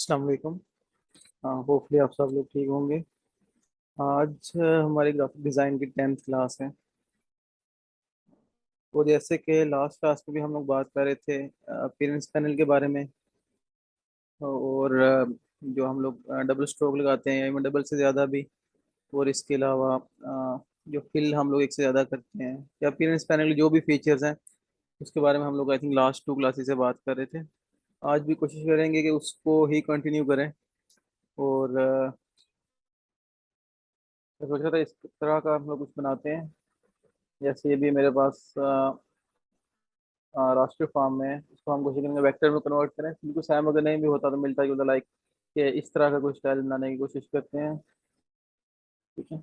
अस्सलाम वालेकुम। होपफुली आप सब लोग ठीक होंगे। आज हमारी ग्राफिक डिज़ाइन की 10th क्लास है। और जैसे कि लास्ट क्लास में भी हम लोग बात कर रहे थे अपीयरेंस पैनल के बारे में। और जो हम लोग डबल स्ट्रोक लगाते हैं या डबल से ज़्यादा भी। और इसके अलावा जो फिल हम लोग एक से ज़्यादा करते हैं या अपीयरेंस पैनल के जो भी फीचर्स हैं उसके बारे में हम लोग आई थिंक लास्ट 2 क्लासेस से बात कर रहे थे। आज भी कोशिश करेंगे कि उसको ही कंटिन्यू करें। और मैं सोच रहा था इस तरह का हम लोग कुछ बनाते हैं। जैसे ये भी मेरे पास राष्ट्रीय फॉर्म में है, इसको हम कोशिश करेंगे वेक्टर में कन्वर्ट करें, बिल्कुल सेम अगर नहीं भी होता तो मिलता जुलता लाइक कि इस तरह का कुछ स्टाइल बनाने की कोशिश करते हैं। ठीक है।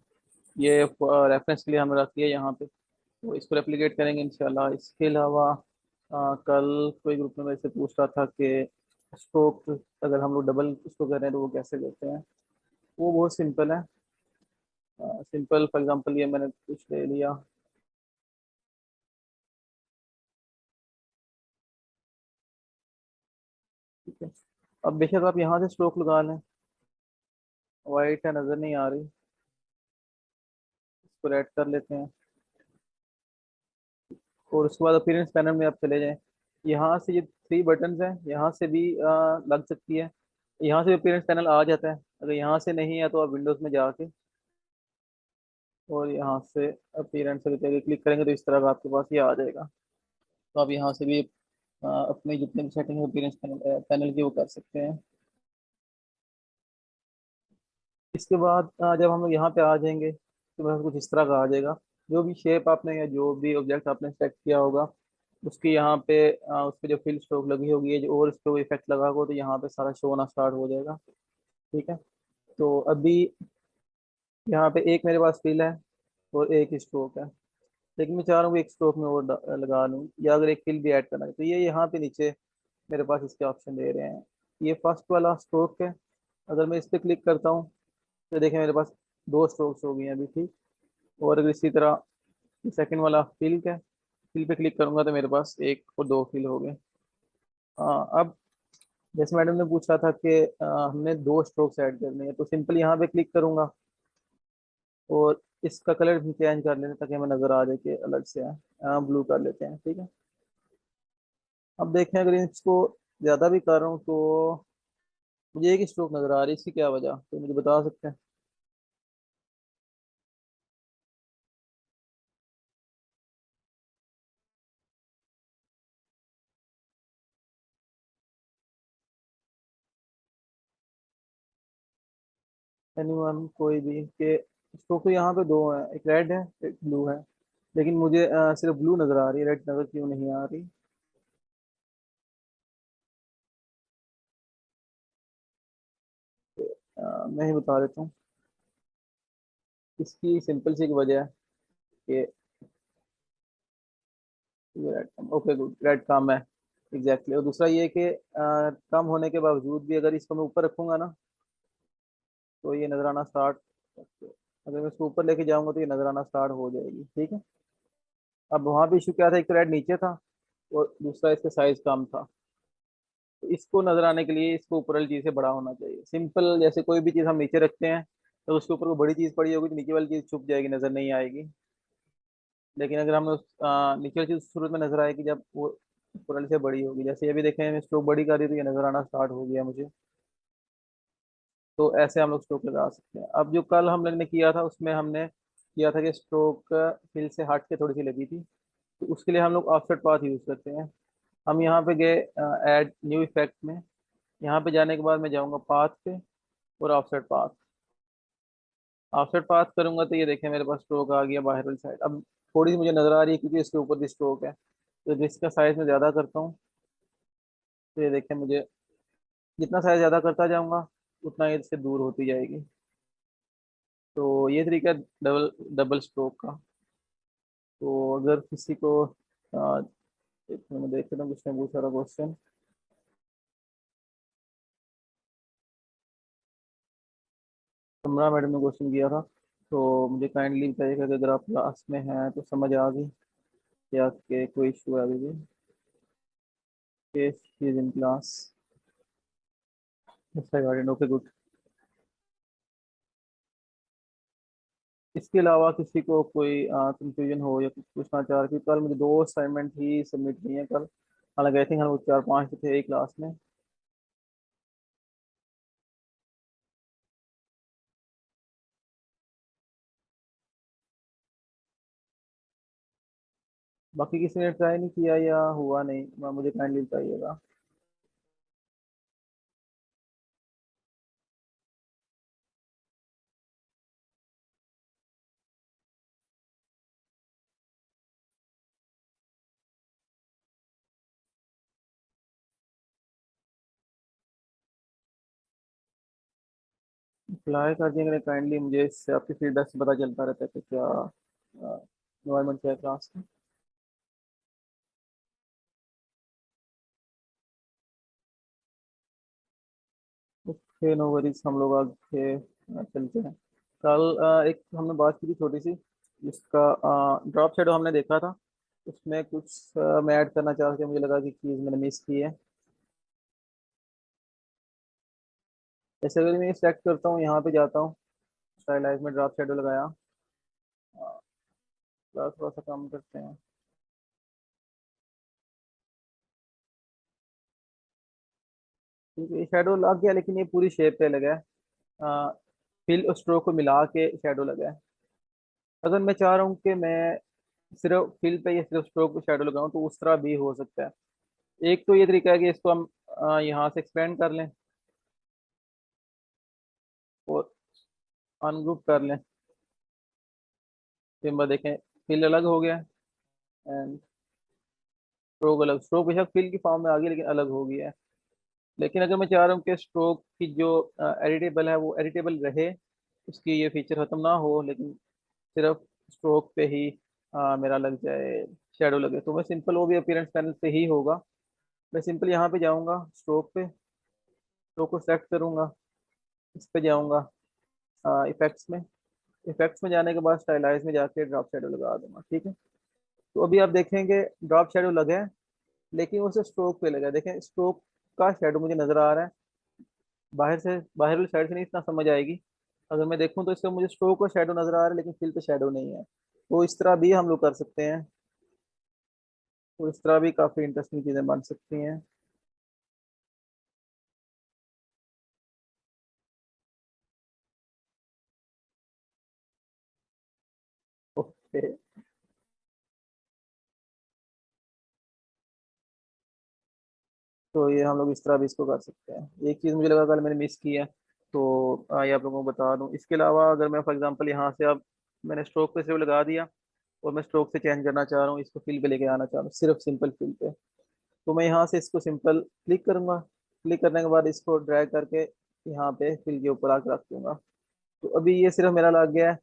ये रेफरेंस के लिए हमने रख दिया यहाँ पे, तो इसको रेप्लिकेट करेंगे इंशाल्लाह। इसके अलावा कल कोई ग्रुप में मेरे से पूछ रहा था कि स्ट्रोक अगर हम लोग डबल इसको कर रहे हैं तो वो कैसे करते हैं। वो बहुत सिंपल है। सिंपल फॉर एग्जांपल ये मैंने कुछ ले लिया। ठीक है। अब बेशक आप यहाँ से स्ट्रोक लगा लें। वाइट है, नज़र नहीं आ रही। इसको रेड कर लेते हैं। और उसके बाद अपीयरेंस पैनल में आप चले जाएं। यहाँ से ये 3 बटन्स हैं, यहाँ से भी लग सकती है। यहाँ से अपीयरेंस पैनल आ जाता है। अगर यहाँ से नहीं है तो आप विंडोज़ में जाके और यहाँ से अपीयरेंस पे क्लिक करेंगे तो इस तरह का आपके पास ये आ जाएगा। तो आप यहाँ से भी अपने जितने भी सेटिंग अपीयरेंस पैनल पैनल की वो कर सकते हैं। इसके बाद जब हम लोग यहाँ पे आ जाएंगे तो बस कुछ इस तरह का आ जाएगा। जो भी शेप आपने या जो भी ऑब्जेक्ट आपने सेलेक्ट किया होगा उसकी यहाँ पे उस पे जो फिल स्ट्रोक लगी होगी या जो और इस पे कोई इफेक्ट लगा होगा तो यहाँ पे सारा शो होना स्टार्ट हो जाएगा। ठीक है। तो अभी यहाँ पे एक मेरे पास फिल है और एक स्ट्रोक है। लेकिन मैं चाह रहा हूँ कि एक स्ट्रोक में और लगा लूँ या अगर एक फिल भी ऐड करना है तो ये यहाँ पे नीचे मेरे पास इसके ऑप्शन दे रहे हैं। ये फर्स्ट वाला स्ट्रोक है। अगर मैं इस पर क्लिक करता हूँ तो देखें मेरे पास 2 स्ट्रोक्स हो गई हैं अभी। ठीक। और अगर इसी तरह सेकंड वाला फिल है, फिल पे क्लिक करूंगा तो मेरे पास एक और 2 फिल हो गए। अब जैसे मैडम ने पूछा था कि हमने 2 स्ट्रोक्स ऐड करने हैं तो सिंपल यहाँ पे क्लिक करूंगा और इसका कलर भी चेंज कर लेते हैं ताकि हमें नजर आ जाए कि अलग से है। ब्लू कर लेते हैं। ठीक है। अब देखें अगर इसको ज्यादा भी कर रहा हूँ तो मुझे एक ही स्ट्रोक नजर आ रही है। इसकी क्या वजह तो मुझे बता सकते हैं। एनीवन कोई भी के स्ट्रोक तो यहाँ पे 2 हैं, एक रेड है एक ब्लू है। लेकिन मुझे सिर्फ ब्लू नजर आ रही है, रेड नजर क्यों नहीं आ रही। मैं ही बता देता हूँ। इसकी सिंपल सी एक वजह है कि रेड ओके गुड रेड कम है। एग्जैक्टली। और दूसरा ये कि कम होने के बावजूद भी अगर इसको मैं ऊपर रखूंगा ना तो ये नजर आना स्टार्ट। अगर मैं इसको ऊपर लेके जाऊंगा तो ये नजर आना स्टार्ट हो जाएगी। ठीक है। अब वहां पे इशू क्या था, एक तो रेड नीचे था और दूसरा इसका साइज कम था। तो इसको नजर आने के लिए इसको ऊपर वाली चीज से बड़ा होना चाहिए। सिंपल जैसे कोई भी चीज हम नीचे रखते हैं तो उसके ऊपर कोई बड़ी चीज पड़ी होगी तो नीचे वाली चीज छुप जाएगी, नजर नहीं आएगी। लेकिन अगर हमें नीचे वाली चीज शुरू में नजर आएगी जब वो ऊपर वाली से बड़ी होगी। जैसे ये भी देखें मैं स्ट्रोक बड़ी कर दी तो ये नजर आना स्टार्ट हो गया मुझे। तो ऐसे हम लोग स्ट्रोक लगा सकते हैं। अब जो कल हम लोग ने किया था उसमें हमने किया था कि स्ट्रोक फिल से हट के थोड़ी सी लगी थी। तो उसके लिए हम लोग ऑफसेट पाथ यूज करते हैं। हम यहाँ पे गए ऐड न्यू इफेक्ट में। यहाँ पे जाने के बाद मैं जाऊँगा पाथ पे और ऑफसेट पाथ। ऑफसेट पाथ करूंगा तो ये देखें मेरे पास स्ट्रोक आ गया बाहर वाली साइड। अब थोड़ी सी मुझे नजर आ रही है क्योंकि इसके ऊपर भी स्ट्रोक है। तो जिसका साइज मैं ज्यादा करता हूँ तो ये देखें मुझे जितना साइज ज्यादा करता जाऊंगा उतना ये इससे दूर होती जाएगी। तो ये तरीका है डबल डबल स्ट्रोक का। तो अगर किसी को एक मिनट देख लेता हूँ, किसने पूछा था क्वेश्चन। कमरा मैडम ने क्वेश्चन किया था। तो मुझे काइंडली बताइएगा कि अगर आप क्लास में हैं तो समझ आ गई या कि कोई इशू है अभी भी। In class. अच्छा गार्डन, ओके गुड। इसके अलावा किसी को कोई कंफ्यूजन हो या कुछ पूछना चाह रहे, कल मुझे दो असाइनमेंट ही सबमिट किए हैं कल, हालांकि आई थिंक हम लोग चार पांच थे एक क्लास में। बाकी किसी ने ट्राई नहीं किया या हुआ नहीं, मुझे काइंडली बताइएगा। अप्लाई कर दिया काइंडली, मुझे इससे आपकी फीडबैक से पता चलता रहता है कि क्या इन्वायरमेंट क्या है क्लास में। ओके नो वरीज, हम लोग आगे चलते हैं। कल एक हमने बात की थी छोटी सी, जिसका ड्रॉप शेडो हमने देखा था, उसमें कुछ मैं ऐड करना चाह रहा था, मुझे लगा कि चीज़ मैंने मिस की है। जैसे अगर मैं सेलेक्ट करता हूँ, यहाँ पे जाता हूँ, स्टाइलाइज में ड्रॉप शेडो लगाया, थोड़ा सा कम करते हैं। ठीक है, ये शेडो लग गया, लेकिन ये पूरी शेप पे लगा है, फिल और स्ट्रोक को मिला के शेडो लगा है। अगर मैं चाह रहा हूँ कि मैं सिर्फ फिल पे या सिर्फ स्ट्रोक पे शेडो लगाऊं, तो उस तरह भी हो सकता है। एक तो ये तरीका है कि इसको हम यहाँ से एक्सपेंड कर लें और अनग्रुप कर लें। फिर मैं देखें, फिल अलग हो गया एंड स्ट्रोक अलग, स्ट्रोक बेशक फिल की फॉर्म में आ गई लेकिन अलग हो गया है। लेकिन अगर मैं चाह रहा हूँ कि स्ट्रोक की जो एडिटेबल है वो एडिटेबल रहे, उसकी ये फीचर खत्म ना हो, लेकिन सिर्फ स्ट्रोक पे ही मेरा लग जाए, शेडो लगे, तो मैं सिंपल, वो भी अपीयरेंस पैनल से ही होगा। मैं सिंपल यहाँ पे जाऊँगा, स्ट्रोक पे, स्ट्रोक को सेलेक्ट करूंगा, इस पे जाऊंगा, इफेक्ट्स में, इफेक्ट्स में जाने के बाद स्टाइलाइज में जाके ड्रॉप शेडो लगा दूंगा। ठीक है, तो अभी आप देखेंगे ड्रॉप शेडो लगे हैं, लेकिन वो सिर्फ स्ट्रोक पे लगा है। देखें, स्ट्रोक का शेडो मुझे नजर आ रहा है, बाहर से, बाहर वाली साइड से नहीं इतना समझ आएगी। अगर मैं देखूं तो इससे मुझे स्ट्रोक का शेडो नजर आ रहा है, लेकिन फिल पे शेडो नहीं है। तो इस तरह भी हम लोग कर सकते हैं, तो इस तरह भी काफी इंटरेस्टिंग चीजें बन सकती हैं। ओके, तो ये हम लोग इस तरह भी इसको कर सकते हैं। एक चीज़ मुझे लगा कल मैंने मिस की है, तो ये आप लोगों को बता दूं। इसके अलावा अगर मैं फॉर एग्जांपल यहाँ से, अब मैंने स्ट्रोक पे सिर्फ लगा दिया और मैं स्ट्रोक से चेंज करना चाह रहा हूँ, इसको फिल पे लेके आना चाह रहा हूँ, सिर्फ सिंपल फिल पे, तो मैं यहाँ से इसको सिंपल क्लिक करूंगा। क्लिक करने के बाद इसको ड्रैग करके यहाँ पे फिल के ऊपर आकर रख दूंगा। तो अभी ये सिर्फ मेरा लग गया है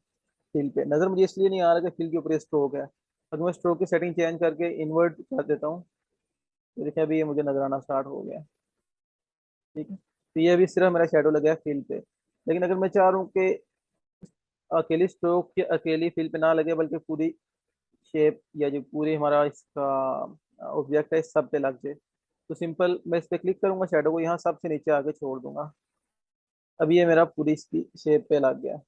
फिल पे, नज़र मुझे इसलिए नहीं आ रहा कि फिल के ऊपर ये स्ट्रोक है। अगर मैं स्ट्रोक की सेटिंग चेंज करके इन्वर्ट कर देता हूँ, तो देखिए अभी ये मुझे नजर आना स्टार्ट हो गया। ठीक है, तो ये भी सिर्फ मेरा शेडो लगा है फिल पे। लेकिन अगर मैं चाह रहा हूँ कि अकेली स्ट्रोक के अकेली फिल पे ना लगे, बल्कि पूरी शेप या जो पूरी हमारा इसका ऑब्जेक्ट है इस सब पे लग जाए, तो सिंपल मैं इस पे क्लिक करूंगा, शेडो को यहाँ सबसे नीचे आके छोड़ दूंगा। अब ये मेरा पूरी इसकी शेप पे लग गया।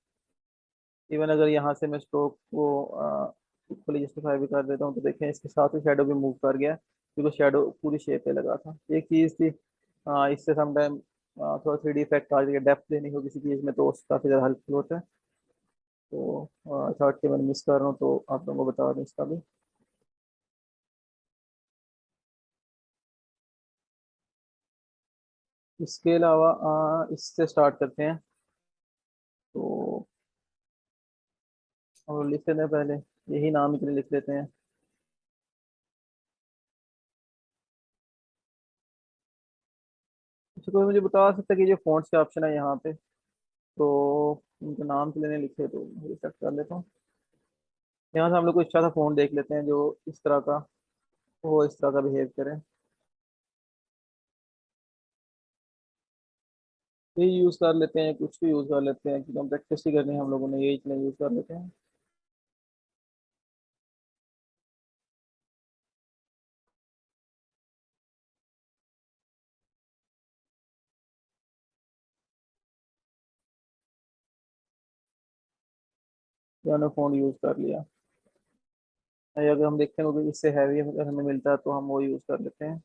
इवन अगर यहाँ से मैं स्ट्रोक को फुली जस्टिफाई भी कर देता हूँ, तो देखें इसके साथ ही शेडो भी मूव कर गया, क्योंकि शेडो पूरी शेप पे लगा था। एक चीज़ थी, इससे समटाइम थोड़ा 3D इफेक्ट आ जाएगा, डेप्थ देनी हो किसी चीज़ में, तो काफ़ी ज़्यादा हेल्पफुल होता है। तो थर्ड के मैंने मिस कर रहा हूँ, तो आप लोगों को बता दें इसका भी। इसके अलावा इससे स्टार्ट करते हैं, तो हम लोग लिख लेते हैं पहले, यही नाम इतने लिख लेते हैं। अच्छा, कोई मुझे बता सकता है कि जो फॉन्ट्स के ऑप्शन है यहाँ पे, तो उनके नाम से लेने लिखे, तो मुझे सेट कर लेता हूँ। यहाँ से हम लोग को अच्छा सा फ़ॉन्ट देख लेते हैं जो इस तरह का, वो इस तरह का बिहेव करे। ये यूज़ कर लेते हैं, कुछ भी यूज़ कर लेते हैं, क्योंकि हम प्रैक्टिस ही करनी है हम लोगों ने, यही इतने यूज़ कर लेते हैं। ये हमने फ़ोन यूज़ कर लिया। अगर हम देखते हैं कि इससे हैवी अगर हमें मिलता है तो हम वो यूज़ कर लेते हैं।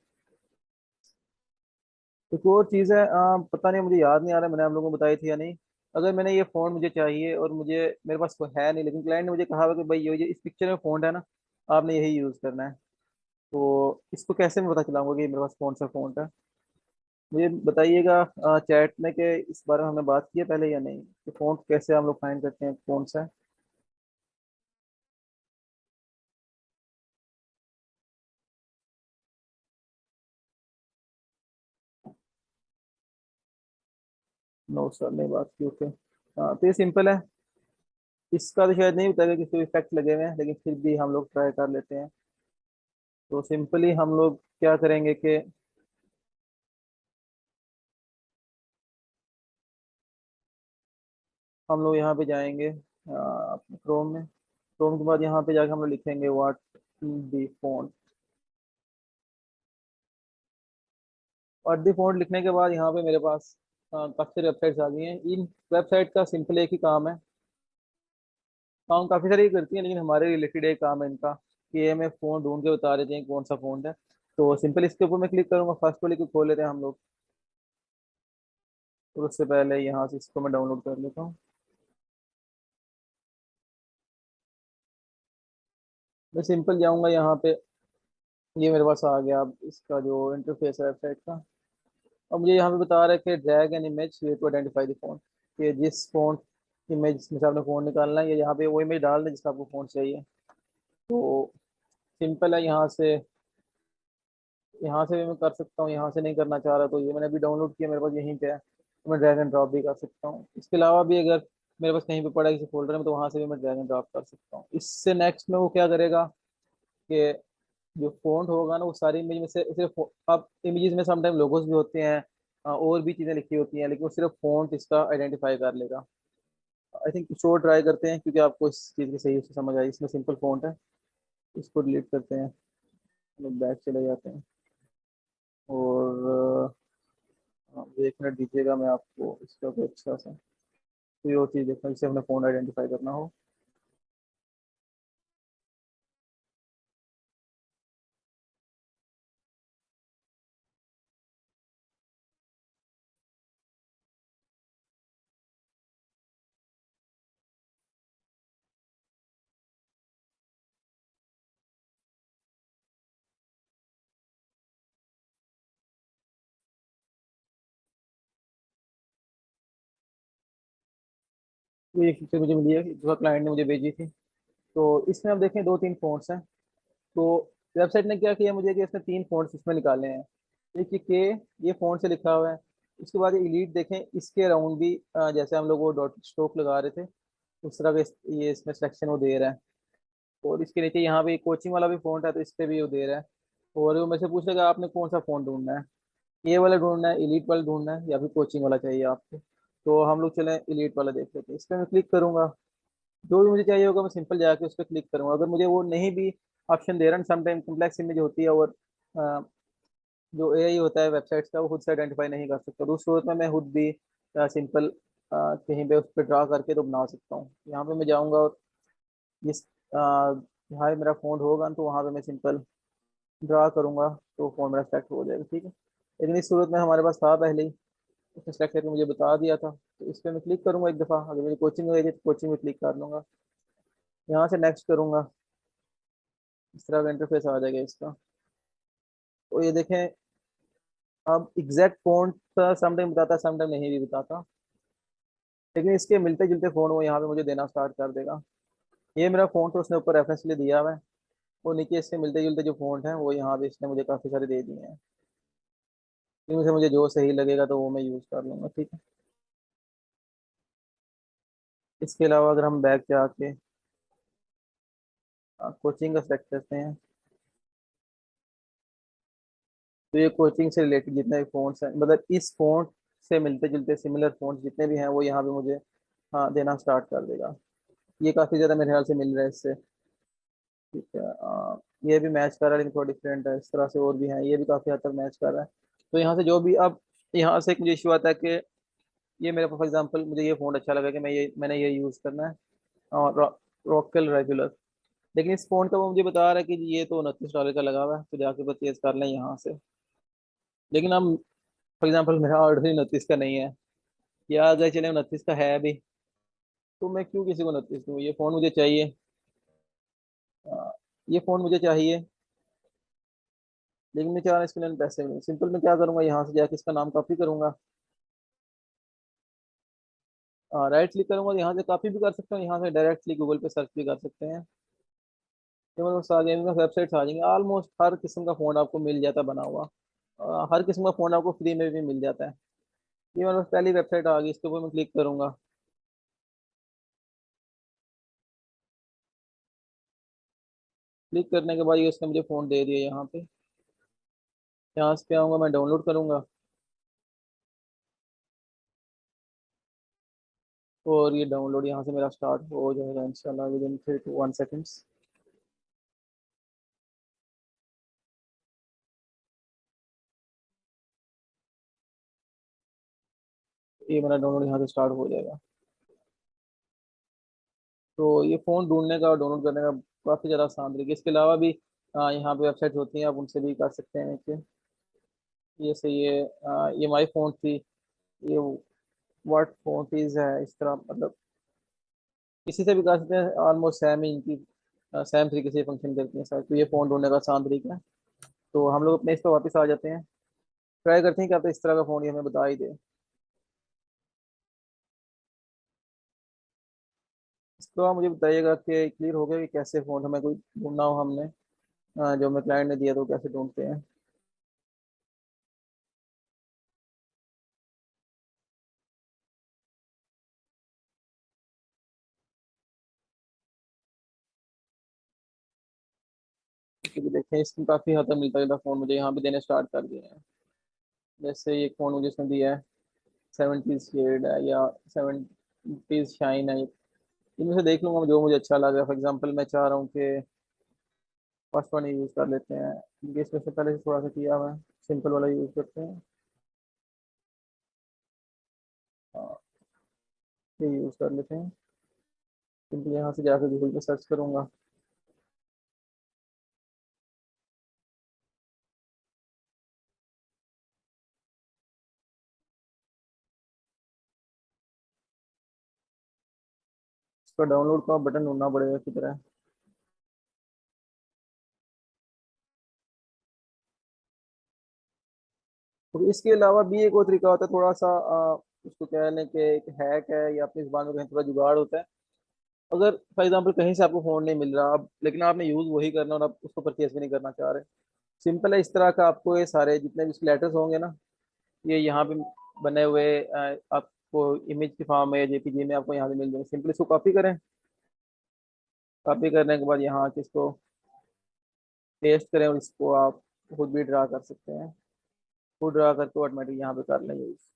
एक और चीज़ है, पता नहीं, मुझे याद नहीं आ रहा मैंने आप लोगों को बताई थी या नहीं। अगर मैंने ये फ़ोन मुझे चाहिए और मुझे मेरे पास तो है नहीं, लेकिन क्लाइंट ने मुझे कहा हुआ कि भाई ये इस पिक्चर में फ़ोन है ना, आपने यही यूज़ करना है। तो इसको कैसे मैं पता चलाऊंगा कि मेरे पास कौन सा फ़ोन है? मुझे बताइएगा चैट में कि इस बारे में हमने बात की है पहले या नहीं, कि फ़ोन कैसे हम लोग फाइंड करते हैं कौन सा है। नो सर, नहीं बात की, ओके। हाँ तो ये सिंपल है। इसका तो शायद नहीं बताएगा कि कोई इफेक्ट लगे हुए हैं, लेकिन फिर भी हम लोग ट्राई कर लेते हैं। तो सिंपली हम लोग क्या करेंगे कि हम लोग यहाँ पे जाएंगे क्रोम में। क्रोम के बाद यहाँ पे जाके हम लोग लिखेंगे what the phone. What the phone लिखने के बाद यहाँ पे मेरे पास काफ़ी सारी वेबसाइट्स आ गई हैं। इन वेबसाइट का सिंपल एक ही काम है, काम काफ़ी सारी करती हैं लेकिन हमारे रिलेटेड एक काम है इनका, कि ये हमें फ़ोन ढूंढ के बता देते हैं कौन सा फ़ोन है। तो सिंपल इसके ऊपर मैं क्लिक करूंगा, फर्स्ट वाले को खोल लेते हैं हम लोग। और उससे पहले यहाँ से इसको मैं डाउनलोड कर लेता हूँ। मैं सिंपल जाऊंगा यहाँ पे, ये मेरे पास आ गया अब इसका जो इंटरफेस है वेबसाइट का। अब मुझे यहाँ पे बता रहा है कि drag an image here to identify the phone, कि जिस फोन इमेज में से आपने फ़ोन निकालना है, या यहाँ पे वो इमेज डाल दें जिसका आपको फ़ोन चाहिए। तो सिंपल है, यहाँ से भी मैं कर सकता हूँ, यहाँ से नहीं करना चाह रहा तो ये मैंने अभी डाउनलोड किया, मेरे पास यहीं पे है, तो मैं ड्रैग एंड ड्रॉप भी कर सकता हूँ। इसके अलावा भी अगर मेरे पास कहीं पे पड़ा है किसी फोल्डर में, तो वहाँ से भी मैं ड्रैग एंड ड्रॉप कर सकता हूँ। इससे नेक्स्ट में वो क्या करेगा कि जो फॉन्ट होगा ना, वो सारी इमेज में से सिर्फ, अब इमेजेस में समटाइम लोगोस भी होते हैं, और भी चीज़ें लिखी होती हैं, लेकिन वो सिर्फ फॉन्ट इसका आइडेंटिफाई कर लेगा। आई थिंक शो ट्राई करते हैं, क्योंकि आपको इस चीज़ की सही से समझ आई। इसमें सिंपल फॉन्ट है, इसको डिलीट करते हैं, लोग बैक चले जाते हैं। और एक मिनट दीजिएगा, मैं आपको इसका कोई अच्छा सा कोई और चीज़ देखता हूँ जिससे हमने फ़ोन आइडेंटिफाई करना हो। तो ये फीचर मुझे मिली है, जो क्लाइंट ने मुझे भेजी थी। तो इसमें आप देखें दो तीन फ़ॉन्ट्स हैं। तो वेबसाइट ने क्या किया मुझे कि इसमें तीन फ़ॉन्ट्स इसमें निकाले हैं। एक ये के, ये फ़ॉन्ट से लिखा हुआ है। उसके बाद ये इलीट देखें, इसके अराउंड भी जैसे हम लोग वो डॉट स्ट्रोक लगा रहे थे, उस तरह का ये इसमें सिलेक्शन वो दे रहा है। और इसके नीचे यहाँ पे कोचिंग वाला भी फ़ॉन्ट है, तो इस पे भी वो दे रहा है। और वो मेरे से पूछेगा आपने कौन सा फ़ॉन्ट ढूंढना है, ये वाला ढूंढना है, इलीट वाला ढूंढना है, या फिर कोचिंग वाला चाहिए आपको। तो हम लोग चलें इलीट वाला देख लेते हैं। इस पर मैं क्लिक करूंगा, जो भी मुझे चाहिए होगा मैं सिंपल जाके उस पर क्लिक करूंगा। अगर मुझे वो नहीं भी ऑप्शन दे रहा है, समटाइम कम्प्लेक्स इमेज होती है, और अ, जो एआई होता है वेबसाइट्स का, वो खुद से आइडेंटिफाई नहीं कर सकता, तो उस सूरत में मैं खुद भी सिंपल कहीं पे उस पर ड्रा करके तो बना सकता हूँ। यहाँ पे मैं जाऊँगा और जिस यहाँ मेरा फ़ोन होगा तो वहाँ पे मैं सिंपल ड्रा करूँगा, तो फ़ोन मेरा सेलेक्ट हो जाएगा, ठीक है। लेकिन इस सूरत में हमारे पास था पहले ही, उसने सेलेक्ट करके मुझे बता दिया था। तो इस पर मैं क्लिक करूँगा एक दफ़ा, अगर मेरी कोचिंग हो जाएगी तो कोचिंग में क्लिक कर लूँगा। यहाँ से नेक्स्ट करूँगा, इस तरह का इंटरफेस आ जाएगा इसका। तो ये देखें, अब एग्जैक्ट फ़ॉन्ट समटाइम बताता है, समटाइम नहीं भी बताता, लेकिन इसके मिलते जुलते फ़ोन वो यहाँ पे मुझे देना स्टार्ट कर देगा। ये मेरा फ़ोन तो उसने ऊपर रेफरेंस के लिए दिया हुआ है, वो नीचे इसके मिलते जुलते जो फ़ोन है वो यहाँ पे इसने मुझे काफ़ी सारे दे दिए हैं। इनमें से मुझे जो सही लगेगा तो वो मैं यूज़ कर लूँगा, ठीक है। इसके अलावा अगर हम बैक जाके कोचिंग का सेलेक्ट करते हैं, तो ये कोचिंग से रिलेटेड जितने भी फ़ोन्स हैं, मतलब इस फ़ोन से मिलते जुलते सिमिलर फ़ोन जितने भी हैं वो यहाँ पे मुझे देना स्टार्ट कर देगा। ये काफ़ी ज़्यादा मेरे ख्याल से मिल रहा है इससे, ठीक है। ये भी मैच कर रहा है लेकिन थोड़ा डिफरेंट है, इस तरह से और भी हैं, ये भी काफ़ी हद तक मैच कर रहा है। तो यहाँ से जो भी, अब यहाँ से एक मुझे इशू आता है कि ये मेरे, फॉर एग्जांपल मुझे ये फ़ोन अच्छा लगा कि मैंने ये यूज़ करना है, और रॉकेल रेगुलर। लेकिन इस फोन का वो मुझे बता रहा है कि ये तो $29 का लगा हुआ है, तो जाके परचेज कर लें यहाँ से। लेकिन हम, फॉर एग्जाम्पल मेरा ऑर्डर ही 29 का नहीं है, या अगर चले 29 का है भी, तो मैं क्यों किसी को 29 दूँ? ये फ़ोन मुझे चाहिए। ये फ़ोन मुझे चाहिए, लेकिन मैं चाह रहा हूँ इसके लिए पैसे नहीं। सिंपल मैं क्या करूँगा, यहाँ से जाके इसका नाम कॉपी करूँगा, राइट क्लिक करूँगा, यहाँ से कॉपी भी कर सकता हूँ, यहाँ से डायरेक्टली गूगल पे सर्च भी कर सकते हैं। तो मतलब सारे वेबसाइट्स आ जाएंगे, ऑलमोस्ट हर किस्म का फ़ोन आपको मिल जाता है बना हुआ। हर किस्म का फ़ोन आपको फ्री में भी मिल जाता है। ये मतलब पहली वेबसाइट आ गई, इसके ऊपर मैं क्लिक करूँगा। क्लिक करने के बाद ये उसने मुझे फ़ोन दे दिया यहाँ पे। यहाँ से आऊँगा, मैं डाउनलोड करूँगा, और ये डाउनलोड यहाँ से मेरा स्टार्ट हो जाएगा इंशाल्लाह विद इन 3 to 1 seconds। ये मेरा डाउनलोड यहाँ से स्टार्ट हो जाएगा। तो ये फ़ोन ढूंढने का और डाउनलोड करने का काफ़ी ज़्यादा आसान तरीके। इसके अलावा भी यहाँ पे वेबसाइट होती हैं, आप उनसे भी कर सकते हैं कि ये सही है। ये माई फ़ोन थी, ये व्हाट फ़ोन थीज है, इस तरह मतलब किसी से भी कर सकते हैं। ऑलमोस्ट सेम ही इनकी सेम तरीके से फंक्शन करती हैं सर। तो ये फ़ोन ढूंढने का आसान तरीका है। तो हम लोग अपने इस पर वापस आ जाते हैं, ट्राई करते हैं कि आप इस तरह का फ़ोन ये हमें बता ही दे। इसको आप मुझे बताइएगा कि क्लियर हो गया कि कैसे फ़ोन हमें कोई ढूंढना हो हमने, जो हमें क्लाइंट ने दिया तो कैसे ढूंढते हैं। क्योंकि देखें इसमें काफ़ी हद तक मिलता जुलता फ़ोन मुझे यहाँ पे देने स्टार्ट कर दिए हैं। जैसे ये फ़ोन मुझे इसने दिया है, 70s शेड है या 70s शाइन है। इनमें से देख लूंगा जो मुझे अच्छा लगा। फॉर एग्जांपल मैं चाह रहा हूँ कि फर्स्ट वन यूज़ कर लेते हैं, क्योंकि इसमें से पहले से थोड़ा सा किया हुआ है। सिंपल वाला यूज़ करते हैं। हाँ, ये यूज़ कर लेते हैं। सिंपल यहाँ से जाकर गूगल पे सर्च करूंगा। इसका डाउनलोड का बटन ढूंढना पड़ेगा किधर है। तो इसके अलावा भी एक और तरीका होता है थोड़ा सा, उसको कह लें कि एक हैक है, या अपनी जुबान में कहीं थोड़ा जुगाड़ होता है। अगर फॉर एग्जाम्पल कहीं से आपको फ़ोन नहीं मिल रहा अब, लेकिन आपने यूज़ वही करना और आप उसको परचेज भी नहीं करना चाह रहे, सिंपल है। इस तरह का आपको ये सारे जितने भी लेटर्स होंगे ना, ये यहाँ पे बने हुए आपको इमेज की फॉर्म में या जेपीजी में आपको यहाँ पे मिल जाएंगे। सिंपल इसको कॉपी करें। कॉपी करने के बाद यहाँ के इसको पेस्ट करें, और इसको आप खुद भी ड्रा कर सकते हैं। खुद ड्रा करके ऑटोमेटिक यहाँ पे कर लें यूज़।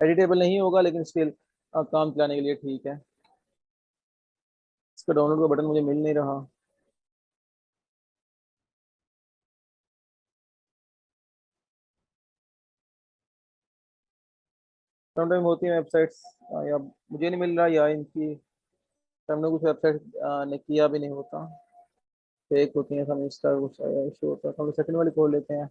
एडिटेबल नहीं होगा, लेकिन स्टिल काम चलाने के लिए ठीक है। इसका डाउनलोड का बटन मुझे मिल नहीं रहा। समटाइम होती है वेबसाइट्स, या मुझे नहीं मिल रहा, या इनकी हमने कुछ वेबसाइट ने किया भी नहीं होता, फेक होती हैं। हमें इसका कुछ इशू होता है, तो हम सेकंड वाली खोल लेते हैं।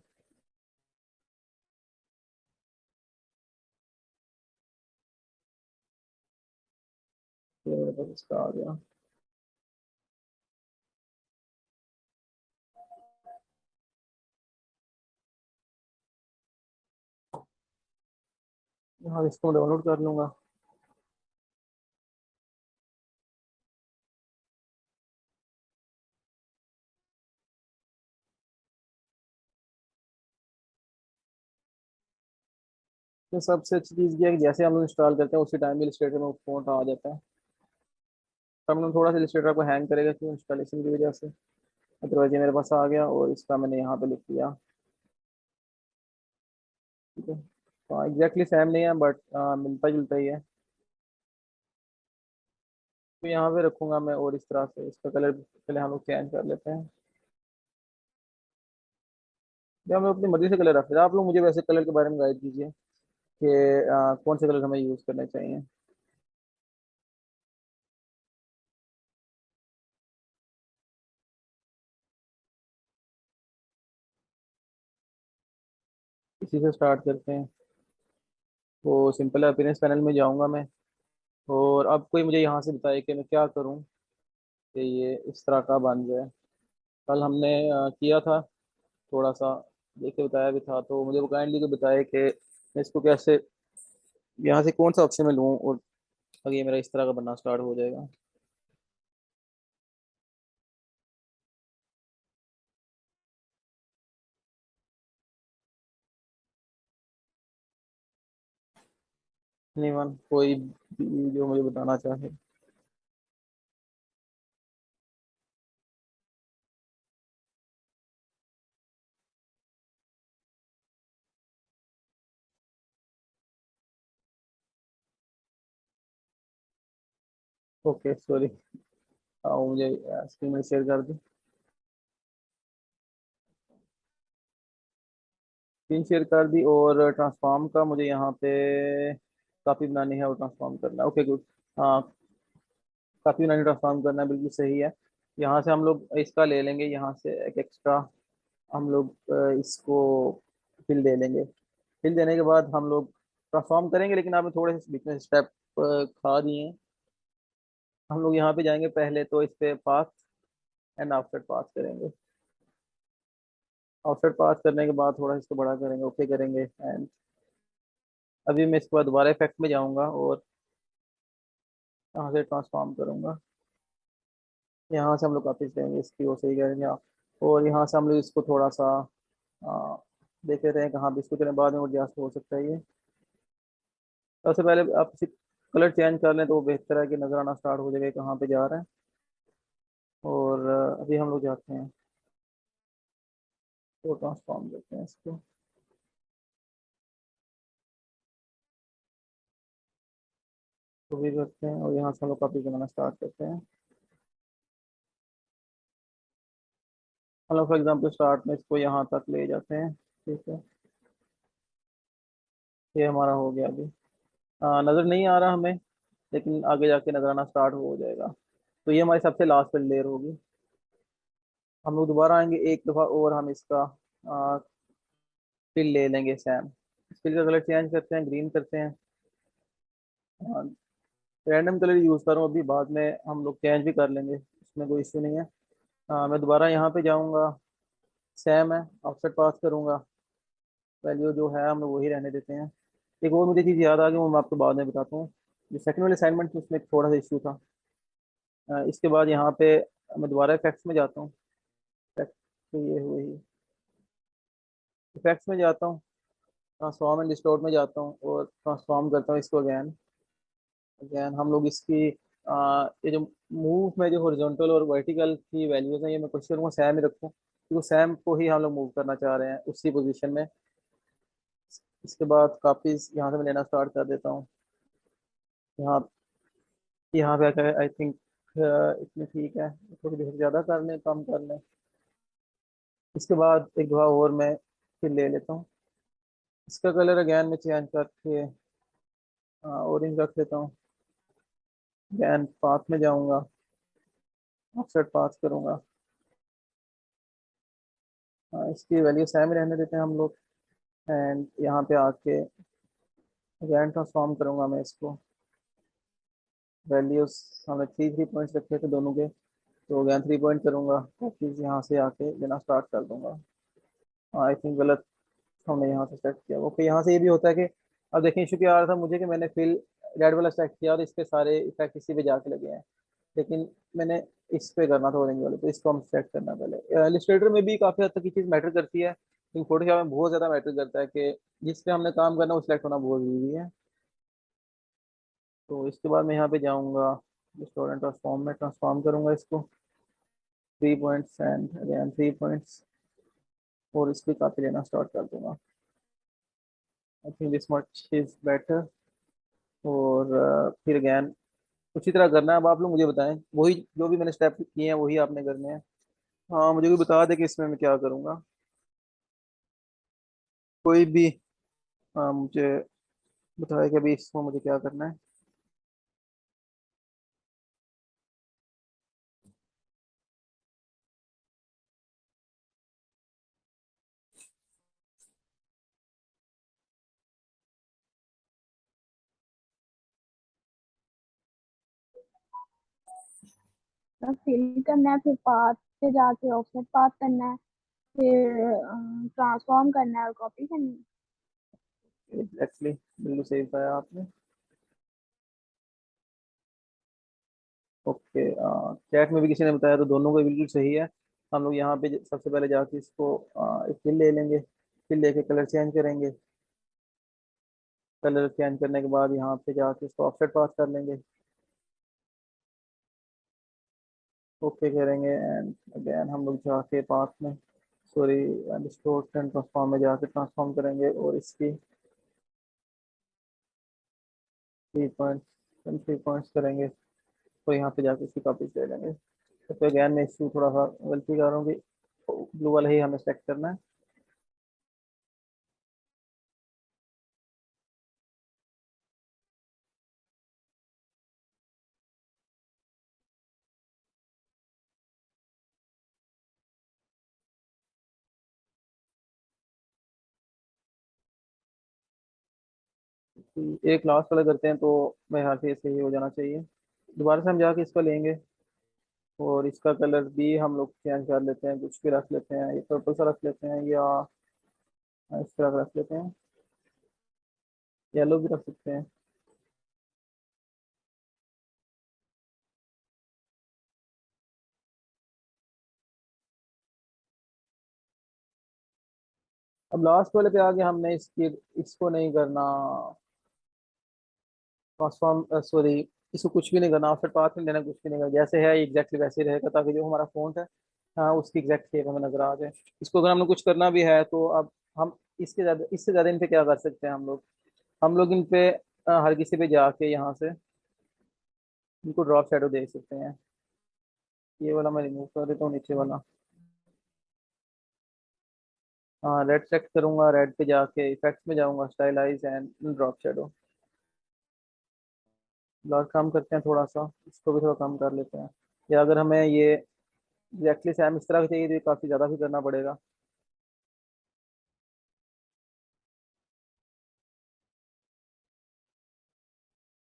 ये मेरे पास इसका आ गया। हाँ, इसको डाउनलोड कर लूंगा। तो सबसे अच्छी चीज़ ये है कि जैसे हम लोग इंस्टॉल करते हैं उसी टाइम इलस्ट्रेटर में फोन आ जाता है। तब हम लोग थोड़ा सा इलस्ट्रेटर को हैंग करेगा क्यों, इंस्टॉलेशन की वजह से। अदरवाइज ये मेरे पास आ गया, और इसका मैंने यहाँ पे लिख दिया। ठीक है। हाँ, एग्जैक्टली सेम नहीं है, बट मिलता जुलता ही है। तो यहाँ पे रखूंगा मैं, और इस तरह से इसका कलर पहले हम लोग चेंज कर लेते हैं। या हम लोग अपनी मर्जी से कलर रख रहे हैं। आप लोग मुझे वैसे कलर के बारे में गाइड कीजिए कि कौन से कलर हमें यूज़ करने चाहिए। इसी से स्टार्ट करते हैं। वो सिंपल अपीयरेंस पैनल में जाऊंगा मैं। और अब कोई मुझे यहाँ से बताए कि मैं क्या करूँ कि ये इस तरह का बन जाए। कल हमने किया था थोड़ा सा, देख के बताया भी था, तो मुझे वो काइंडली को बताया कि मैं इसको कैसे, यहाँ से कौन सा ऑप्शन में लूँ और आगे ये मेरा इस तरह का बनना स्टार्ट हो जाएगा। नहीं वन कोई भी जो मुझे बताना चाहे। Okay sorry. मुझे स्क्रीन में शेयर कर दी। स्क्रीन शेयर कर दी, और ट्रांसफॉर्म का मुझे यहाँ पे काफ़ी बनानी है और ट्रांसफॉर्म करना है। Okay good. हाँ, काफ़ी बनानी ट्रांसफॉर्म करना है, बिल्कुल सही है। यहाँ से हम लोग इसका ले लेंगे, यहाँ से एक एक्स्ट्रा हम लोग इसको फिल दे लेंगे। फिल देने के बाद हम लोग ट्रांसफॉर्म करेंगे, लेकिन आपने थोड़े से बीच में स्टेप खा दिए हैं। हम लोग यहाँ पे जाएंगे, पहले तो इस पे पाथ एंड ऑफसेट पाथ करेंगे। ऑफसेट पाथ करने के बाद थोड़ा इसको बड़ा करेंगे, ओके करेंगे। एंड अभी मैं इसके बाद दोबारा इफेक्ट में जाऊंगा और यहाँ से ट्रांसफॉर्म करूंगा। यहाँ से हम लोग वापस जाएंगे, इसकी वो सही करेंगे आप। और यहाँ से हम लोग इसको थोड़ा सा आ, देख लेते हैं कहाँ भी इसको करने, बाद में एडजस्ट हो सकता है ये। सबसे पहले आप इसी कलर चेंज कर लें तो वो बेहतर है कि नजर आना स्टार्ट हो जाएगा कहाँ पे जा रहा है। और अभी हम लोग जाते हैं तो ट्रांसफॉर्म करते हैं इसको। तो भी करते हैं और यहाँ से हम लोग कॉपी बनाना स्टार्ट करते हैं। हम लोग फॉर एग्जाम्पल स्टार्ट में इसको यहाँ तक ले जाते हैं, ठीक है। ये हमारा हो गया अभी। नज़र नहीं आ रहा हमें, लेकिन आगे जाके नजर आना स्टार्ट हो जाएगा। तो ये हमारी सबसे लास्ट पे लेयर होगी। हम लोग दोबारा आएंगे एक दफ़ा और हम इसका फिल ले लेंगे सैम। फिल का कलर चेंज करते हैं, ग्रीन करते हैं। रैंडम कलर यूज़ करूँ अभी, बाद में हम लोग चेंज भी कर लेंगे, इसमें कोई इशू नहीं है। मैं दोबारा यहाँ पे जाऊँगा, सैम है, ऑफसेट पास करूँगा। वैल्यू जो है हम लोग वही रहने देते हैं। एक और मुझे चीज़ याद आ गई, वो मैं आपको बाद में बताता हूँ। जो सेकंड वाले असाइनमेंट में उसमें एक थोड़ा सा इशू था। इसके बाद यहाँ पे मैं दोबारा इफेक्ट्स में जाता हूँ। इफेक्ट तो ये हुई, इफेक्ट्स में जाता हूँ, ट्रांसफॉर्म एंड डिस्टोर्ट में जाता हूँ और ट्रांसफॉर्म करता हूँ इसको अगैन। अगैन हम लोग इसकी ये जो मूव में जो हॉरिजॉन्टल और वर्टिकल की वैल्यूज हैं, ये मैं कोशिश करूँगा सैम ही रखूँ, क्योंकि सैम को ही हम लोग मूव करना चाह रहे हैं उसी पोजीशन में। इसके बाद कापीज यहाँ से मैं लेना स्टार्ट कर देता हूँ। यहाँ यहाँ पे आकर आई थिंक इतनी ठीक है, थोड़ी देर ज़्यादा कर लें कम कर लें। इसके बाद एक दफ़ा और मैं फिर ले लेता हूँ। इसका कलर अगैन मैं चेंज करके ऑरेंज रख लेता हूँ। अगैन पाथ में जाऊँगा, ऑफसेट पाथ करूँगा। इसकी वैल्यू सेम रहने देते हैं हम लोग। एंड यहाँ पे आके अगैन ट्रांसफॉर्म करूँगा मैं इसको। वैल्यूज हमने थ्री थ्री पॉइंट्स रखे थे दोनों के, तो अगैन 3 पॉइंट करूँगा, वापस यहाँ से आके लेना स्टार्ट कर दूंगा। आई थिंक गलत हमने यहाँ से सेट किया। ओके, यहाँ से ये भी होता है कि अब देखें इशू क्या आ रहा था मुझे कि मैंने फिल रेड वाला सेट किया और इसके सारे इफेक्ट इसी पे जाके लगे हैं, लेकिन मैंने इस पे करना था ऑरेंज वाले, तो इसको हम सेट करना पहले। इलिस्ट्रेटर में भी काफ़ी हद तक ये चीज़ मैटर करती है, लेकिन फोटोशॉप में बहुत ज़्यादा मैटर करता है कि जिस पे हमने काम करना है वो सिलेक्ट होना बहुत ज़रूरी है। तो इसके बाद मैं यहाँ पे जाऊँगा, स्टोर एंड ट्रांसफॉर्म में ट्रांसफॉर्म करूँगा इसको। 3 पॉइंट्स एंड अगेन 3 पॉइंट्स, और इसकी काफ़ी लेना स्टार्ट कर दूंगा। I think this much is better. और फिर अगैन उसी तरह करना है। अब आप लोग मुझे बताएं, वही जो भी मैंने स्टेप किए हैं वही आपने करने हैं। हाँ, मुझे भी बता दे कि इसमें मैं क्या करूँगा, कोई भी। हाँ, मुझे बताया कि अभी इसमें मुझे क्या करना है। फिल करना है, फिर पाथ पे जाके ऑफसेट पाथ करना है, फिर ट्रांसफॉर्म करना है और कॉपी करनी है। एग्जैक्टली, बिल्कुल सही बताया आपने। ओके, चैट में भी किसी ने बताया तो दोनों को बिल्कुल सही है। हम लोग यहाँ पे सबसे पहले जाके इसको एक फिल ले लेंगे, फिल लेके कलर चेंज करेंगे। कलर चेंज करने के बाद यहाँ पे जाके इसको ऑफसेट पास कर लेंगे। ओके करेंगे एंड अगेन हम लोग जाके पाथ में, सॉरी, डिस्टोर्ट एंड ट्रांसफॉर्म में जाके ट्रांसफॉर्म करेंगे और इसकी 3 पॉइंट्स, 3 पॉइंट्स करेंगे। तो यहाँ पे जाके इसकी कॉपीज ले लेंगे। तो अगेन मैं इसको थोड़ा सा गलती कर रहा हूँ कि ब्लू वाला ही हमें सेलेक्ट करना है। एक लास्ट वाला करते हैं तो मेरे ख्याल से सही हो जाना चाहिए। दोबारा से हम जाके इसको लेंगे और इसका कलर भी हम लोग चेंज कर लेते हैं, कुछ भी रख लेते हैं, ये पर्पल सा रख लेते हैं या इस तरह का रख लेते हैं, येलो भी रख सकते हैं। अब लास्ट वाले पे आगे हमने इसकी, इसको नहीं करना ट्रांसफॉर्म, सॉरी, इसको कुछ भी नहीं करना, फिर पाथ में लेना, कुछ भी नहीं करना, जैसे है एग्जैक्टली वैसे ही रहेगा ताकि जो हमारा फॉन्ट है, हाँ, उसकी एग्जैक्ट शेप हमें नजर आ जाए। इसको अगर हमने कुछ करना भी है तो अब हम इससे ज्यादा इन पे क्या कर सकते हैं हम लोग इन पे हर किसी पे जाके यहाँ से इनको ड्रॉप शैडो दे सकते हैं। ये वाला मैं रिमूव कर देता हूँ, नीचे वाला। हाँ, रेड सेलेक्ट करूंगा, रेड पे जाके इफेक्ट्स में जाऊंगा, stylise and drop shadow. Blur कम करते हैं थोड़ा सा, इसको भी थोड़ा कम कर लेते हैं। या अगर हमें ये एग्जैक्टली सेम इस तरह का चाहिए तो ये काफ़ी ज़्यादा भी करना पड़ेगा।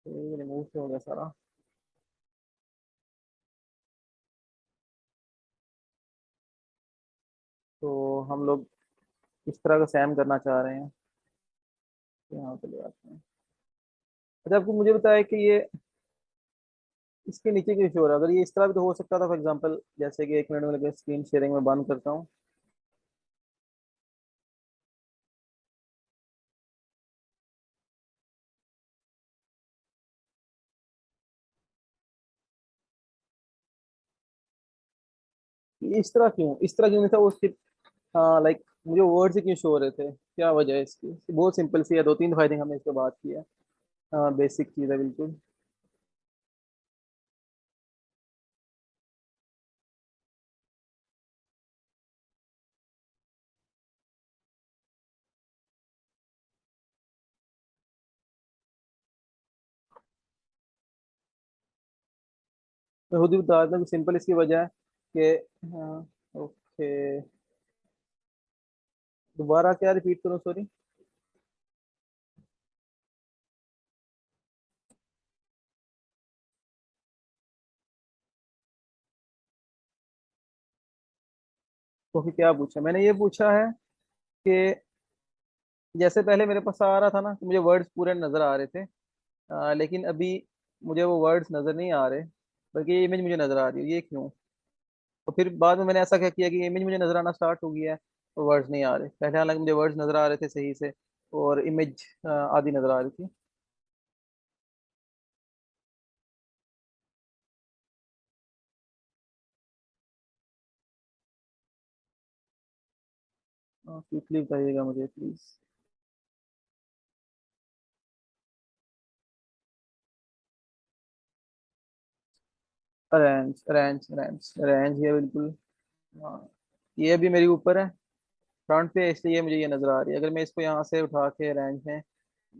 तो ये रिमूव से हो गया सारा। तो हम लोग इस तरह का सेम करना चाह रहे हैं, तो यहाँ पे ले आते हैं। अच्छा, आपको मुझे बताया कि ये इसके नीचे क्यों शो हो रहा है? अगर ये इस तरह भी तो हो सकता था, फॉर एग्जांपल जैसे कि 1 मिनट में लगे, स्क्रीन शेयरिंग में बंद करता हूँ। ये इस तरह क्यों नहीं था वो सिर्फ, हाँ, लाइक मुझे वर्ड से क्यों शो हो रहे थे, क्या वजह है इसकी? बहुत सिंपल सी है, 2-3 दफा आई थिंक हमने इस पर बात की है। हाँ, बेसिक चीज़ है बिल्कुल। मैं खुद ही बता देता हूँ कि सिंपल इसकी वजह है कि, हाँ, ओके, दोबारा क्या रिपीट करूँ, सॉरी। तो फिर क्या पूछा मैंने? ये पूछा है कि जैसे पहले मेरे पास आ रहा था ना, तो मुझे वर्ड्स पूरे नजर आ रहे थे, लेकिन अभी मुझे वो वर्ड्स नजर नहीं आ रहे, बल्कि ये इमेज मुझे नजर आ रही है, ये क्यों? तो फिर बाद में मैंने ऐसा क्या किया कि इमेज मुझे नजर आना स्टार्ट हो गया है, तो वर्ड्स नहीं आ रहे। पहले हालांकि मुझे वर्ड्स नजर आ रहे थे सही से, और इमेज आधी नजर आ रही थी। क्विकली बताइएगा मुझे please. Range range range range ये बिल्कुल, हाँ, ये भी मेरे ऊपर है फ्रंट पे, इसलिए मुझे ये नजर आ रही है। अगर मैं इसको यहाँ से उठा के रेंज में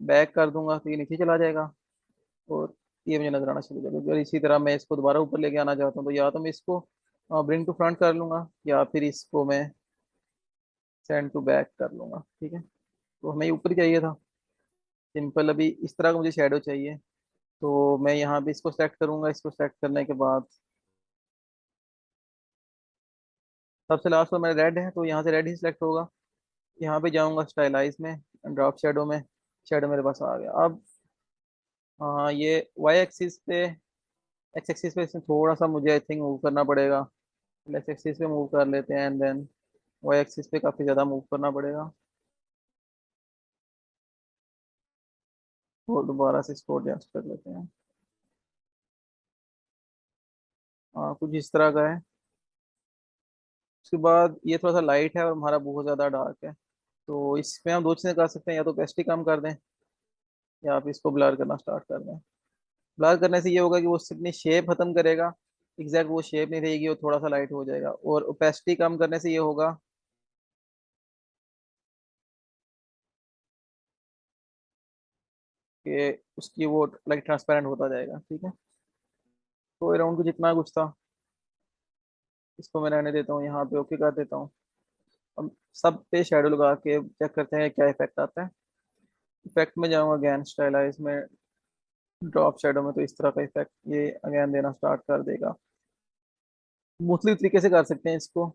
बैक कर दूंगा तो ये नीचे चला जाएगा, और ये मुझे नजर आना शुरू कर देगा। अगर इसी तरह मैं इसको दोबारा ऊपर लेके आना चाहता हूँ तो या तो मैं इसको ब्रिंग टू फ्रंट कर लूंगा, या फिर इसको मैं सेंड टू बैक कर लूंगा। ठीक है, तो हमें ये ऊपर ही चाहिए था सिंपल। अभी इस तरह का मुझे शेडो चाहिए, तो मैं यहाँ भी इसको सेलेक्ट करूंगा। इसको सेलेक्ट करने के बाद सबसे लास्ट में मेरा रेड है, तो यहाँ से रेड ही सिलेक्ट होगा। यहाँ पे जाऊंगा स्टाइलाइज में, ड्रॉप शेडो में, शेडो मेरे पास आ गया। अब हाँ, ये वाई एक्सिस पे, एक्स एक्सिस पे इसमें थोड़ा सा मुझे आई थिंक मूव करना पड़ेगा। एक्स एक्सिस पे मूव कर लेते हैं, एंड देन वाई एक्सिस पे काफ़ी ज़्यादा मूव करना पड़ेगा। और दोबारा से इसको एडजस्ट कर लेते हैं। हाँ, कुछ इस तरह का है। उसके बाद ये थोड़ा सा लाइट है और हमारा बहुत ज़्यादा डार्क है। तो इसमें हम दो चीज़ें कर सकते हैं, या तो पेस्ट्री कम कर दें, या आप इसको ब्लर करना स्टार्ट कर दें। ब्लर करने से ये होगा कि वो अपनी शेप खत्म करेगा, एग्जैक्ट वो शेप नहीं रहेगी, वो थोड़ा सा लाइट हो जाएगा। और ओपेसिटी कम करने से ये होगा कि उसकी वो लाइक ट्रांसपेरेंट होता जाएगा। ठीक है, तो अराउंड को जितना कुछ था, इसको मैं रहने देता हूँ, यहाँ पे ओके कर देता हूँ। अब सब पे शेडो लगा के चेक करते हैं क्या इफेक्ट आता है। इफेक्ट में जाऊँगा अगेन, स्टाइलाइज में, ड्रॉप शेडो में, तो इस तरह का इफेक्ट ये अगेन देना स्टार्ट कर देगा। मुख्तलिफ तरीके से कर सकते हैं इसको।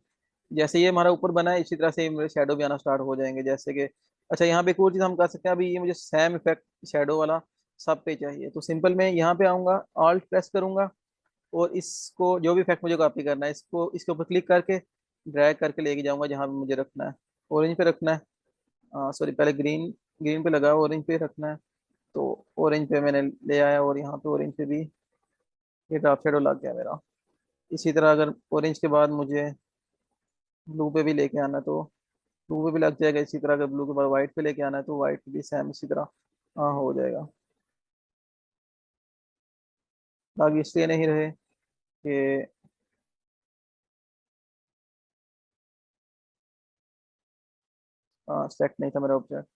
जैसे ये हमारा ऊपर बना है, इसी तरह से ये मेरे शेडो भी आना स्टार्ट हो जाएंगे, जैसे कि अच्छा, यहाँ पे एक और चीज़ हम कर सकते हैं। अभी ये मुझे सेम इफेक्ट शेडो वाला सब पे चाहिए, तो सिंपल मैं यहाँ पे आऊँगा, ऑल्ट प्रेस करूंगा, और इसको जो भी इफेक्ट मुझे कॉपी करना है, इसको इसके ऊपर क्लिक करके ड्रैग करके लेके जाऊंगा जहाँ पे मुझे रखना है। ऑरेंज पे रखना है, सॉरी पहले ग्रीन, ग्रीन पे लगा, ऑरेंज पे रखना है। तो ऑरेंज पे मैंने ले आया, और यहाँ पे ऑरेंज पे भी ये ड्रॉप शेडो लग गया मेरा। इसी तरह अगर ऑरेंज के बाद मुझे ब्लू पे भी लेके आना है, तो ब्लू पे भी लग जाएगा। इसी तरह अगर ब्लू के बाद व्हाइट पे लेके आना है, तो व्हाइट पे भी सेम इसी तरह हाँ हो जाएगा। दाग इसलिए नहीं रहे कि सेट नहीं था मेरा ऑब्जेक्ट।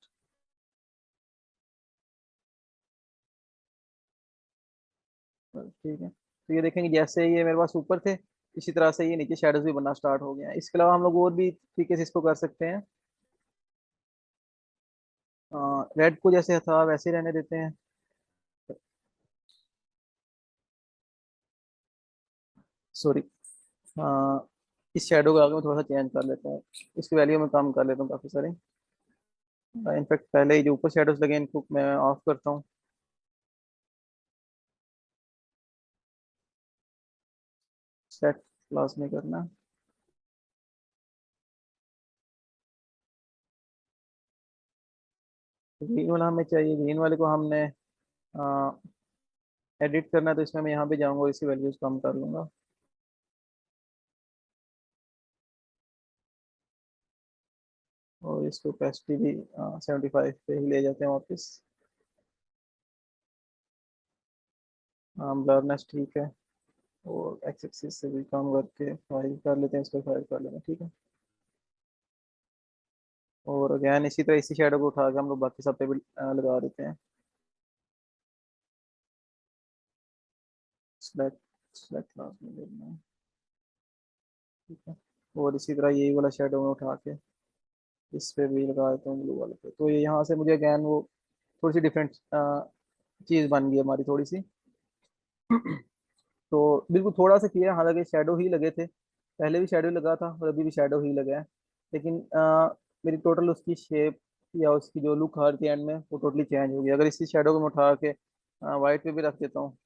ठीक है, तो ये देखेंगे जैसे ये मेरे पास ऊपर थे, इसी तरह से ये नीचे शेडोज भी बनना स्टार्ट हो गया है। इसके अलावा हम लोग और भी तरीके से इसको कर सकते हैं। रेड को जैसे था वैसे ही रहने देते हैं। सॉरी, इस शेडो का आगे मैं थोड़ा सा चेंज कर लेता हूँ, इसकी वैल्यू में कम कर लेता हूँ काफ़ी सारे। इनफैक्ट पहले ही जो ऊपर शेडोज लगे इनको मैं ऑफ करता हूँ। सेट क्लास में करना, ग्रीन वाला हमें चाहिए, ग्रीन वाले को हमने एडिट करना है, तो इसमें मैं यहाँ पे जाऊँगा और इसकी वैल्यूज कम कर लूँगा। और इसको ओपेसिटी भी 75 पे ही ले जाते हैं वापस। ब्लरनेस ठीक है, और एक्स एक्सिस से भी कम करके 5 कर लेते हैं, इसको 5 कर लेते हैं। ठीक है, और अगैन इसी तरह इसी शेडो को उठा के हम लोग बाकी सब पे भी लगा देते हैं। सेलेक्ट, सेलेक्ट क्लास में देना है। ठीक है, और इसी तरह यही वाला शेडो में उठा के इस पे भी लगा देता हूँ, ब्लू वाले पे। तो ये यहाँ से मुझे अगैन वो थोड़ी सी डिफरेंट चीज़ बन गई हमारी थोड़ी सी। तो बिल्कुल थोड़ा सा किया, हालांकि शेडो ही लगे थे, पहले भी शेडो लगा था और अभी भी शेडो ही लगा है। लेकिन मेरी टोटल उसकी शेप या उसकी जो लुक हर के एंड में वो टोटली चेंज हो गई। अगर इसी शेडो को मैं उठा के वाइट पे भी रख देता हूँ,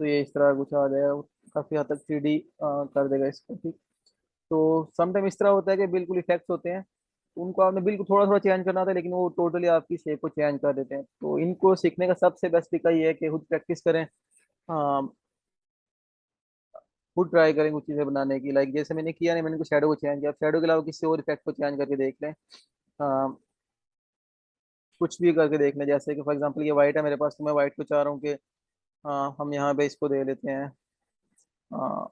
तो ये इस तरह कुछ आ जाएगा, काफ़ी हद तक 3D कर देगा इसको। ठीक, तो समटाइम इस तरह होता है कि बिल्कुल इफेक्ट्स होते हैं, उनको आपने बिल्कुल थोड़ा थोड़ा चेंज करना था, लेकिन वो टोटली आपकी शेप को चेंज कर देते हैं। तो इनको सीखने का सबसे बेस्ट तरीका ये है कि खुद प्रैक्टिस करें, खुद ट्राई करें कुछ चीज़ें बनाने की। लाइक जैसे मैंने किया, नहीं मैंने कुछ शेडो को चेंज किया, शेडो के अलावा किसी और इफेक्ट को चेंज करके देख लें। अ, कुछ भी करके देख लें, जैसे कि फॉर एग्जांपल ये वाइट है मेरे पास, तो मैं वाइट को चाह रहा हूँ कि हम यहाँ पे इसको दे लेते हैं, अ,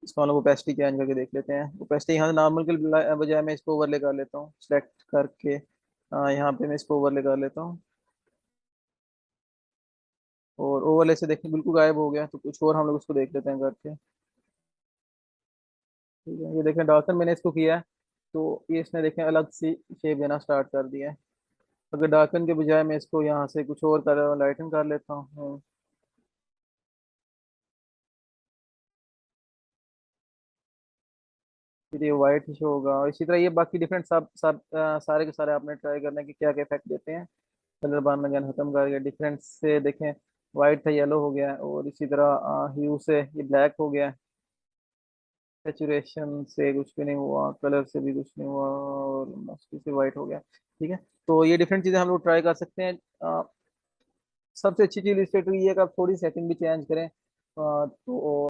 इसको हम लोग ओपेसिटी चेंज करके देख लेते हैं। ओपेसिटी यहाँ से नॉर्मल के बजाय मैं इसको ओवरले कर लेता हूँ, सेलेक्ट करके यहाँ पे मैं इसको ओवरले कर लेता हूँ। और ओवरले से देखिए बिल्कुल गायब हो गया, तो कुछ और हम लोग उसको देख लेते हैं करके। ठीक है, ये देखें डार्कन मैंने इसको किया है, तो ये इसने देखें अलग सी शेप देना स्टार्ट कर दिया है। अगर डार्कन के बजाय मैं इसको यहाँ से कुछ और कर लाइटन कर लेता हूँ, फिर ये वाइट शो होगा, और इसी तरह ये बाकी डिफरेंट सब सब सारे के सारे आपने ट्राई करना है कि क्या क्या इफेक्ट देते हैं। कलर बार लगाना खत्म करके डिफरेंट से देखें, वाइट था येलो हो गया है, और इसी तरह ह्यू से ये ब्लैक हो गया है, सेचुरेशन से कुछ भी नहीं हुआ, कलर से भी कुछ नहीं हुआ, और मस्की से वाइट हो गया। ठीक है, तो ये डिफरेंट चीजें हम लोग ट्राई कर सकते हैं। सबसे अच्छी चीज इस पे तो ये है कि आप थोड़ी सेटिंग भी चेंज करें, तो